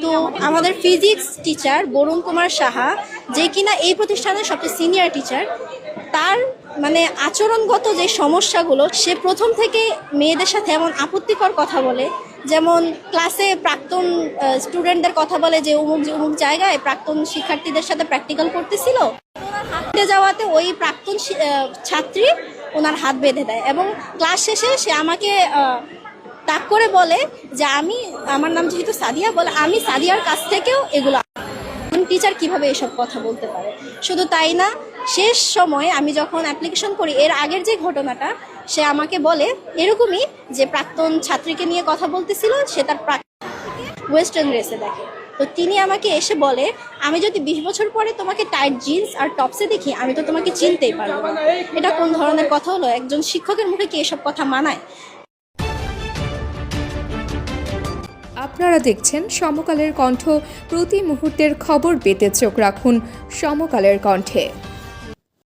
কিন্তু আমাদের physics teacher Varun Kumar Saha, যে কিনা এই প্রতিষ্ঠানের সবচেয়ে সিনিয়র টিচার, তার মানে আচরণগত যে সমস্যাগুলো, সে প্রথম থেকে মেয়েদের সাথে এমন আপত্তিকর কথা বলে, যেমন ক্লাসে প্রাক্তন স্টুডেন্টদের কথা বলে যে অমুক অমুক জায়গায় প্রাক্তন শিক্ষার্থীদের সাথে প্র্যাকটিক্যাল করতেছিল, হাঁটতে যাওয়াতে ওই প্রাক্তন ছাত্রী ওনার হাত বেঁধে দেয় এবং ক্লাস শেষে সে আমাকে তাক করে বলে যে আমার নাম যেহেতু সাদিয়া, বলে আমি সাদিয়ার কাছ থেকেও এগুলো। টিচার কিভাবে এসব কথা বলতে পারে? শুধু তাই না, শেষ সময়ে আমি যখন অ্যাপ্লিকেশন করি, এর আগের যে ঘটনাটা, সে আমাকে বলে এরকমই যে প্রাক্তন ছাত্রীকে নিয়ে কথা বলতেছিল, সে তার ওয়েস্টার্ন ড্রেসে দেখে। তো তিনি আমাকে এসে বলে, আমি যদি 20 বছর পরে তোমাকে টাইট জিন্স আর টপসে দেখি, আমি তো তোমাকে চিনতেই পারবো না। এটা কোন ধরনের কথা হলো? একজন শিক্ষকের মুখে কি এসব কথা মানায়? আপনারা দেখছেন সমকালের কণ্ঠ। প্রতি মুহূর্তের খবর পেতে চোখ রাখুন সমকালের কণ্ঠে।